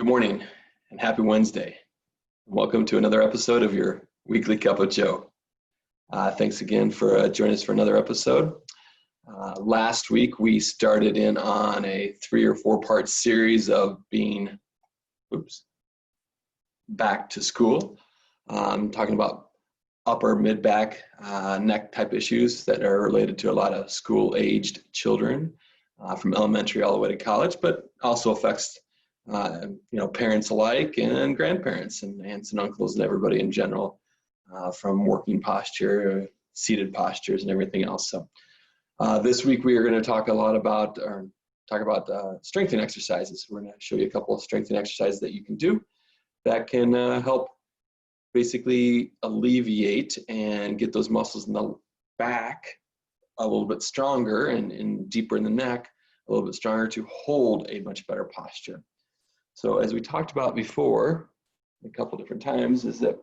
Good morning and happy Wednesday. Welcome to another episode of your weekly Cup of Joe. Thanks again for joining us for another episode. Last week we started in on a 3 or 4 part series of being back to school, talking about upper mid-back neck type issues that are related to a lot of school-aged children from elementary all the way to college, but also affects parents alike and grandparents and aunts and uncles and everybody in general, from working posture, seated postures, and everything else. So this week we are going to talk about strengthening exercises. We're going to show you a couple of strengthening exercises that you can do that can help basically alleviate and get those muscles in the back a little bit stronger and deeper in the neck a little bit stronger to hold a much better posture. So as we talked about before a couple different times, is that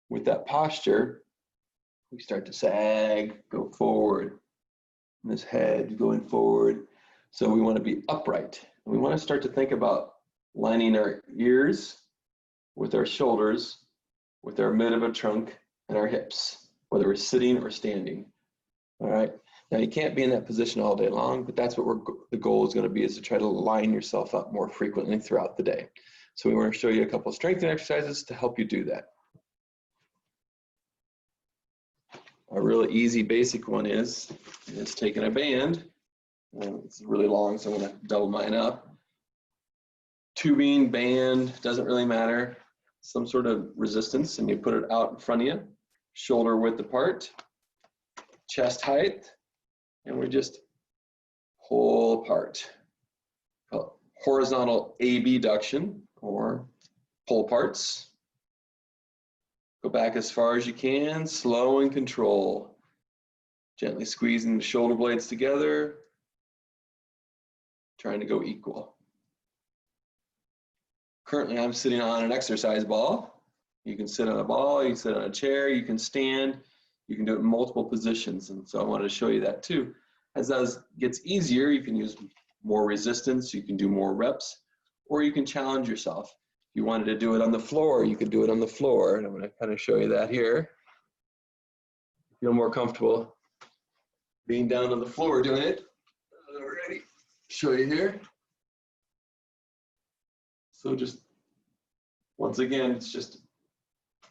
with that posture, we start to sag, go forward, and this head going forward. So we want to be upright. We want to start to think about lining our ears with our shoulders, with our mid of a trunk and our hips, whether we're sitting or standing. All right. Now you can't be in that position all day long, but that's what the goal is going to be, is to try to line yourself up more frequently throughout the day. So we want to show you a couple of strengthening exercises to help you do that. A really easy basic one is taking a band. It's really long, so I'm going to double mine up. Tubing, band, doesn't really matter. Some sort of resistance, and you put it out in front of you, shoulder width apart, chest height, and we just pull apart. Horizontal abduction or pull aparts. Go back as far as you can, slow and control. Gently squeezing the shoulder blades together, trying to go equal. Currently I'm sitting on an exercise ball. You can sit on a ball, you can sit on a chair, you can stand. You can do it in multiple positions, and so I wanted to show you that too. As that gets easier, you can use more resistance, you can do more reps, or you can challenge yourself. If you wanted to do it on the floor, you could do it on the floor, and I'm going to kind of show you that here. Feel more comfortable being down on the floor doing it. Alrighty, show you here. So just, once again, it's just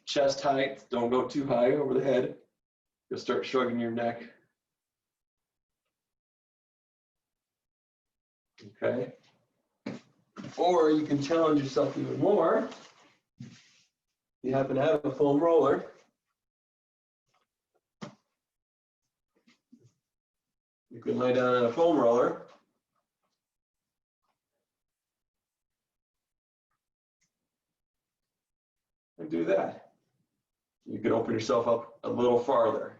chest height, don't go too high over the head. You'll start shrugging your neck. Okay. Or you can challenge yourself even more. You happen to have a foam roller. You can lay down on a foam roller. And do that. You can open yourself up a little farther.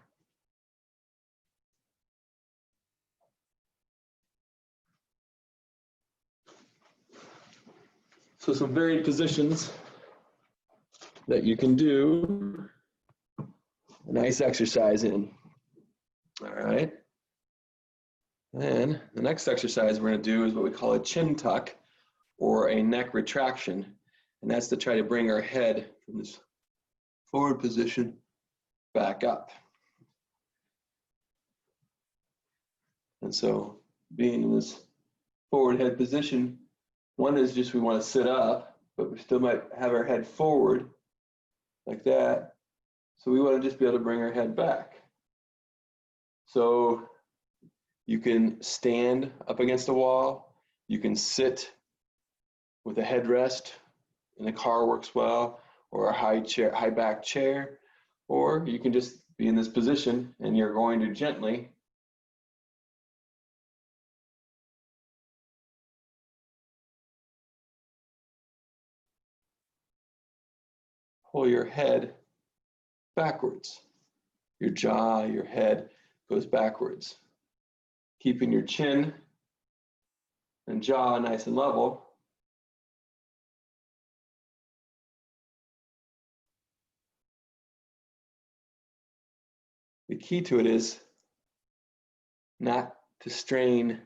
So some varied positions that you can do a nice exercise in. All right. Then the next exercise we're going to do is what we call a chin tuck or a neck retraction. And that's to try to bring our head from this forward position back up. And so being in this forward head position, one is just we want to sit up, but we still might have our head forward like that. So we want to just be able to bring our head back. So you can stand up against a wall. You can sit with a headrest in a car, works well, or a high back chair, or you can just be in this position and you're going to gently pull your head backwards. Your jaw, your head goes backwards. Keeping your chin and jaw nice and level. The key to it is not to strain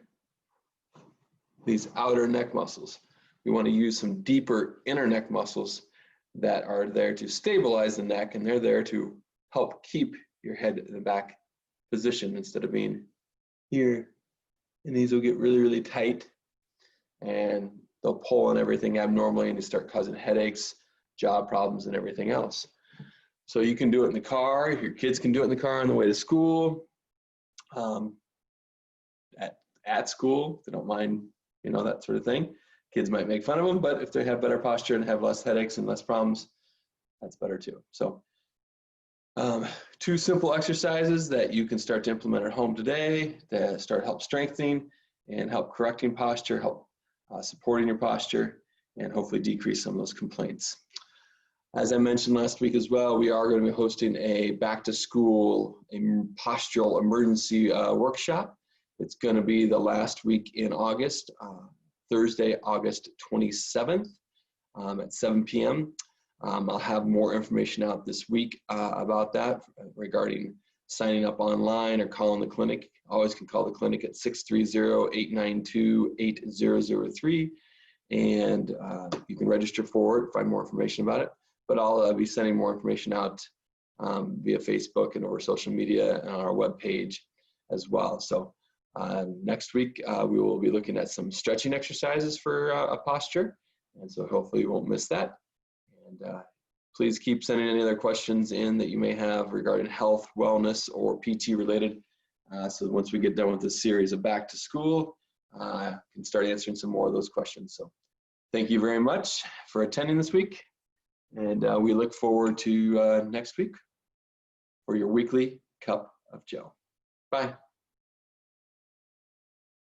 these outer neck muscles. we want to use some deeper inner neck muscles that are there to stabilize the neck, and they're there to help keep your head in the back position instead of being here. And these will get really, really tight, and they'll pull on everything abnormally, and you start causing headaches, jaw problems, and everything else. So you can do it in the car. Your kids can do it in the car on the way to school, at school. They don't mind, that sort of thing. Kids might make fun of them, but if they have better posture and have less headaches and less problems, that's better too. So 2 simple exercises that you can start to implement at home today to start help strengthening and help correcting posture, help supporting your posture, and hopefully decrease some of those complaints. As I mentioned last week as well, we are going to be hosting a back to school postural emergency workshop. It's going to be the last week in August, Thursday, August 27th at 7 p.m. I'll have more information out this week about that regarding signing up online or calling the clinic. Always can call the clinic at 630-892-8003, and you can register for it, find more information about it. But I'll be sending more information out via Facebook and over social media and on our webpage as well. So next week, we will be looking at some stretching exercises for a posture. And so hopefully you won't miss that. And please keep sending any other questions in that you may have regarding health, wellness, or PT related. So once we get done with this series of back to school, I can start answering some more of those questions. So thank you very much for attending this week. And we look forward to next week for your weekly Cup of Joe. Bye.